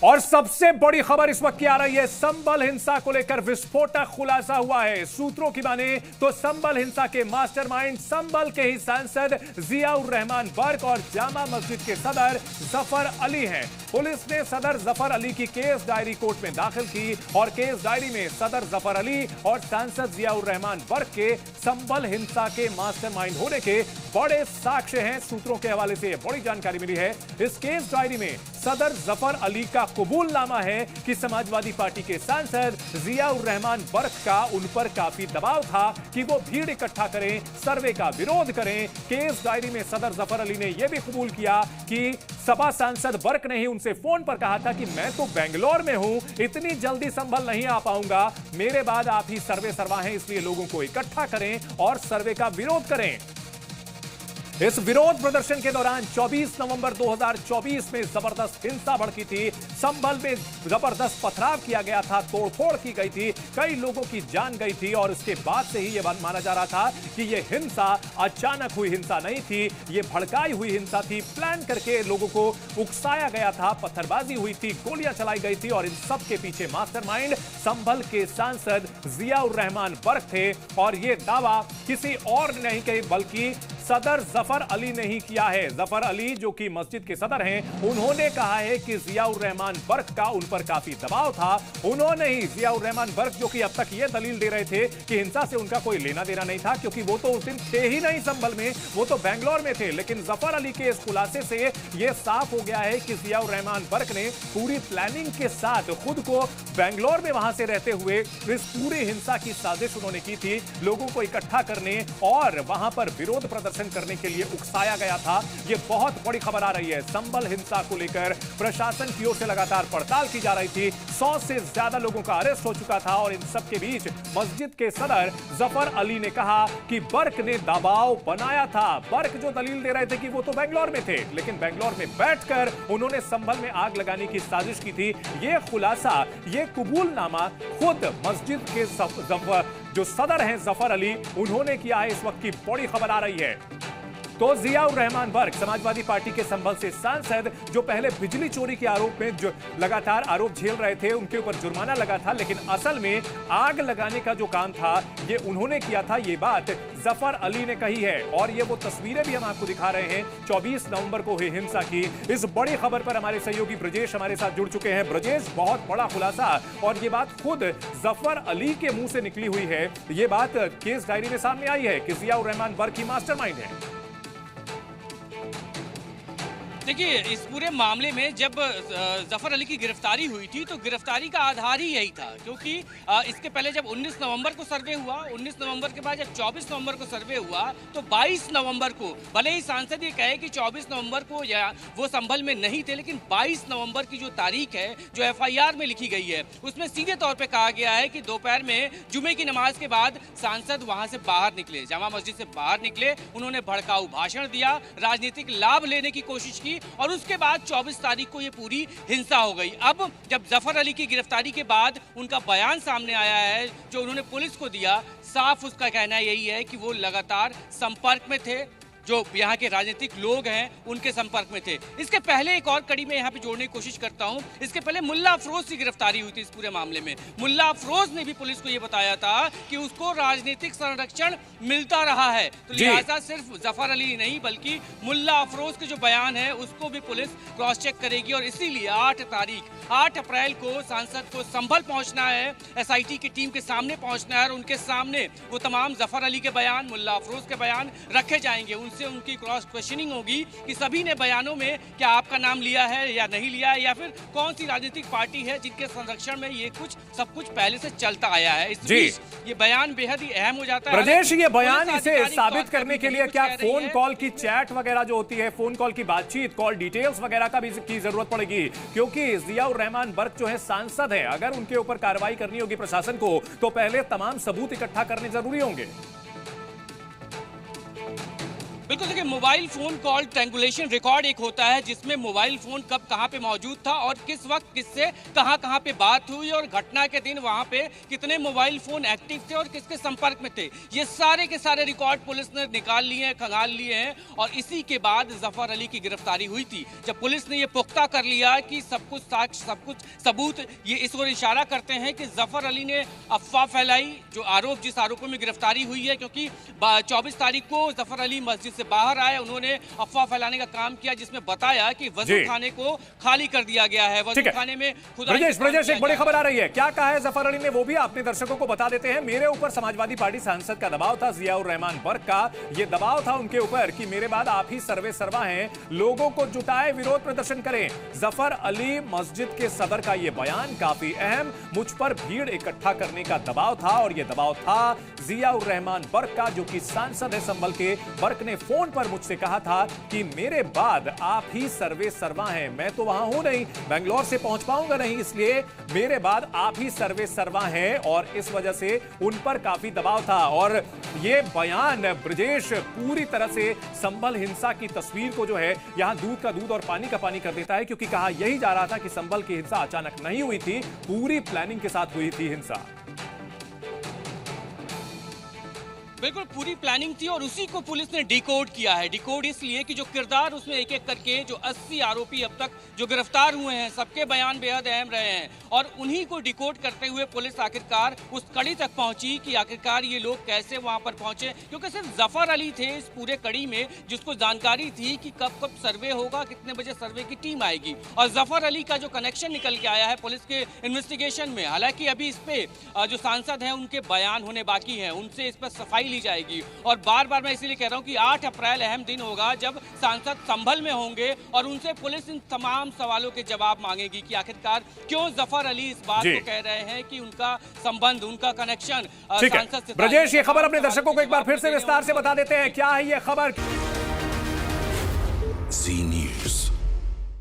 और सबसे बड़ी खबर इस वक्त की आ रही है, संभल हिंसा को लेकर विस्फोटक खुलासा हुआ है। सूत्रों की माने तो संभल हिंसा के मास्टरमाइंड संभल के ही सांसद जियाउर रहमान बर्क और जामा मस्जिद के सदर जफर अली हैं। पुलिस ने सदर जफर अली की केस डायरी कोर्ट में दाखिल की और केस डायरी में सदर जफर अली और सांसद जियाउर रहमान बर्क के संभल हिंसा के मास्टरमाइंड होने के बड़े साक्ष्य हैं। सूत्रों के हवाले से बड़ी जानकारी मिली है। इस केस डायरी में सदर जफर अली का कबूलनामा है कि समाजवादी पार्टी के सांसद जियाउर रहमान बर्क का उन पर काफी दबाव था कि वो भीड़ इकट्ठा करें, सर्वे का विरोध करें। केस डायरी में सदर जफर अली ने यह भी कबूल किया कि सपा सांसद बर्क ने ही उनसे फोन पर कहा था कि मैं तो बेंगलोर में हूं, इतनी जल्दी संभल नहीं आ पाऊंगा, मेरे बाद आप ही सर्वे सरवाएं, इसलिए लोगों को इकट्ठा करें और सर्वे का विरोध करें। इस विरोध प्रदर्शन के दौरान 24 नवंबर 2024 में जबरदस्त हिंसा भड़की थी। संभल में जबरदस्त पथराव किया गया था, तोड़फोड़ की गई थी, कई लोगों की जान गई थी और इसके बाद से ही यह माना जा रहा था कि यह हिंसा अचानक हुई हिंसा नहीं थी, यह भड़काई हुई हिंसा थी। प्लान करके लोगों को उकसाया गया था, पत्थरबाजी हुई थी, गोलियां चलाई गई थी और इन सब के पीछे मास्टरमाइंड संभल के सांसद जियाउर रहमान बर्क थे। और यह दावा किसी और नहीं कही बल्कि सदर जफर अली ने ही किया है। जफर अली जो कि मस्जिद के सदर हैं, उन्होंने कहा है कि जियाउर रहमान बर्क का उन पर काफी दबाव था। उन्होंने ही जियाउर रहमान बर्क जो कि अब तक यह दलील दे रहे थे कि हिंसा से उनका कोई लेना देना नहीं था क्योंकि वो तो उस दिन थे ही नहीं संभल में, वो तो बेंगलोर में थे। लेकिन जफर अली के इस खुलासे से यह साफ हो गया है कि जियाउर रहमान बर्क ने पूरी प्लानिंग के साथ खुद को बेंगलोर में वहां से रहते हुए इस पूरी हिंसा की साजिश उन्होंने की थी, लोगों को इकट्ठा करने और वहां पर विरोध प्रदर्शन करने के लिए उकसाया गया था। यह बहुत बड़ी खबर आ रही है। संभल हिंसा को लेकर प्रशासन की ओर से लगातार पड़ताल की जा रही थी। 100 से ज्यादा लोगों का अरेस्ट हो चुका था और इन सब के बीच मस्जिद के सदर जफर अली ने कहा कि बर्क ने दबाव बनाया था। बर्क जो दलील दे रहे थे कि वो तो बेंगलोर में थे, लेकिन बेंगलोर में बैठकर उन्होंने संभल में आग लगाने की साजिश की थी। यह खुलासा, यह कबूलनामा खुद मस्जिद के जो सदर हैं जफर अली, उन्होंने किया है। इस वक्त की बड़ी खबर आ रही है। तो जियाउर रहमान बर्क समाजवादी पार्टी के संभल से सांसद जो पहले बिजली चोरी के आरोप में जो लगातार आरोप झेल रहे थे, उनके ऊपर जुर्माना लगा था, लेकिन असल में आग लगाने का जो काम था ये उन्होंने किया था। ये बात जफर अली ने कही है और ये वो तस्वीरें भी हम आपको दिखा रहे हैं 24 नवंबर को हुई हिंसा की। इस बड़ी खबर पर हमारे सहयोगी ब्रजेश हमारे साथ जुड़ चुके हैं। ब्रजेश, बहुत बड़ा खुलासा और ये बात खुद जफर अली के मुंह से निकली हुई है। ये बात केस डायरी में सामने आई है कि जियाउर रहमान बर्क ही मास्टरमाइंड है। देखिए, इस पूरे मामले में जब जफर अली की गिरफ्तारी हुई थी तो गिरफ्तारी का आधार ही यही था, क्योंकि इसके पहले जब 19 नवंबर को सर्वे हुआ, 19 नवंबर के बाद जब 24 नवंबर को सर्वे हुआ तो 22 नवंबर को, भले ही सांसद ये कहे कि 24 नवंबर को या वो संभल में नहीं थे, लेकिन 22 नवंबर की जो तारीख है जो FIR में लिखी गई है उसमें सीधे तौर पर कहा गया है कि दोपहर में जुमे की नमाज के बाद सांसद वहां से बाहर निकले, जामा मस्जिद से बाहर निकले, उन्होंने भड़काऊ भाषण दिया, राजनीतिक लाभ लेने की कोशिश की और उसके बाद 24 तारीख को ये पूरी हिंसा हो गई। अब जब जफर अली की गिरफ्तारी के बाद उनका बयान सामने आया है जो उन्होंने पुलिस को दिया, साफ उसका कहना यही है कि वो लगातार संपर्क में थे, जो यहाँ के राजनीतिक लोग हैं उनके संपर्क में थे। इसके पहले एक और कड़ी में यहाँ पे जोड़ने की कोशिश करता हूँ। इसके पहले मुल्ला अफरोज की गिरफ्तारी हुई थी इस पूरे मामले में। मुल्ला अफरोज ने भी पुलिस को ये बताया था कि उसको राजनीतिक संरक्षण मिलता रहा है, तो लिहाजा सिर्फ जफर अली नहीं बल्कि मुल्ला अफरोज के जो बयान है उसको भी पुलिस क्रॉस चेक करेगी और इसीलिए 8 अप्रैल को सांसद को संभल पहुंचना है, SIT की टीम के सामने पहुंचना है और उनके सामने वो तमाम जफर अली के बयान, मुल्ला अफरोज के बयान रखे जाएंगे। उनसे उनकी क्रॉस क्वेश्चनिंग होगी कि सभी ने बयानों में क्या आपका नाम लिया है या नहीं लिया है, या फिर कौन सी राजनीतिक पार्टी है जिनके संरक्षण में ये सब कुछ पहले से चलता आया है। इस बीच ये बयान बेहद ही अहम हो जाता है। ब्रजेश, ये बयान इसे साबित करने के लिए क्या फोन कॉल की चैट वगैरह जो होती है, फोन कॉल की बातचीत, कॉल डिटेल्स वगैरह का भी की जरूरत पड़ेगी? क्योंकि जियाउर रहमान बर्क जो है सांसद है, अगर उनके ऊपर कार्रवाई करनी होगी प्रशासन को तो पहले तमाम सबूत इकट्ठा करने जरूरी होंगे। बिल्कुल, देखिए mobile phone call triangulation record एक होता है जिसमें मोबाइल फोन कब कहां पे मौजूद था और किस वक्त किससे कहां पे बात हुई और घटना के दिन वहां पे कितने मोबाइल फोन एक्टिव थे और किसके संपर्क में थे, ये सारे के सारे रिकॉर्ड पुलिस ने निकाल लिए हैं, खंगाल लिए हैं। और इसी के बाद जफर अली की गिरफ्तारी हुई थी। जब पुलिस ने ये पुख्ता कर लिया कि सब कुछ साक्ष्य, सब कुछ सबूत ये इस ओर इशारा करते हैं कि जफर अली ने अफवाह फैलाई, जो आरोप जिस आरोपों में गिरफ्तारी हुई है, क्योंकि 24 तारीख को जफर अली मस्जिद से बाहर आए, उन्होंने अफवाह फैलाने का काम किया जिसमें बताया कि वजू खाने को खाली कर दिया गया है। वजू खाने में ब्रजेश, एक बड़ी खबर आ रही है, क्या कहा है जफर अली ने, वो भी अपने दर्शकों को बता देते हैं। मेरे ऊपर समाजवादी पार्टी सांसद का दबाव था, जियाउर रहमान बर्क का ये दबाव था उनके ऊपर कि मेरे बाद आप ही सर्वे सर्वा हैं, लोगों को जुटाए, विरोध प्रदर्शन करें। जफर अली मस्जिद के सदर का ये बयान काफी अहम, मुझ पर भीड़ इकट्ठा करने का दबाव था और यह दबाव था जियाउर रहमान बर्क का, जो कि सांसद है संभल के। बर्क ने फोन पर मुझसे कहा था कि मेरे बाद आप ही सर्वे सर्वा हैं, मैं तो वहां हूं नहीं, बेंगलोर से पहुंच पाऊंगा नहीं, इसलिए मेरे बाद आप ही सर्वे सर्वा हैं और इस वजह से उन पर काफी दबाव था। और यह बयान ब्रजेश पूरी तरह से संभल हिंसा की तस्वीर को जो है यहां दूध का दूध और पानी का पानी कर देता है, क्योंकि कहा यही जा रहा था कि संभल की हिंसा अचानक नहीं हुई थी, पूरी प्लानिंग के साथ हुई थी हिंसा। बिल्कुल पूरी प्लानिंग थी और उसी को पुलिस ने डिकोड किया है। डिकोड इसलिए कि जो किरदार उसमें एक एक करके जो 80 आरोपी अब तक जो गिरफ्तार हुए हैं, सबके बयान बेहद अहम रहे हैं और उन्हीं को डिकोड करते हुए पुलिस आखिरकार उस कड़ी तक पहुंची कि आखिरकार ये लोग कैसे वहां पर पहुंचे, क्योंकि सिर्फ जफर अली थे इस पूरे कड़ी में जिसको जानकारी थी कि कब कब सर्वे होगा, कितने बजे सर्वे की टीम आएगी। और जफर अली का जो कनेक्शन निकल के आया है पुलिस के इन्वेस्टिगेशन में, हालांकि अभी इस पे जो सांसद हैं उनके बयान होने बाकी हैं, उनसे इस पर सफाई ली जाएगी। और बार बार मैं इसीलिए कह रहा हूं कि 8 अप्रैल अहम दिन होगा जब सांसद संभल में होंगे और उनसे पुलिस इन तमाम सवालों के जवाब मांगेगी कि आखिरकार क्यों जफर अली इस बात को कह रहे हैं कि उनका संबंध, उनका कनेक्शन सांसद से। ब्रजेश, ये खबर अपने दर्शकों को एक बार फिर से विस्तार से बता देते हैं, क्या है ये खबर?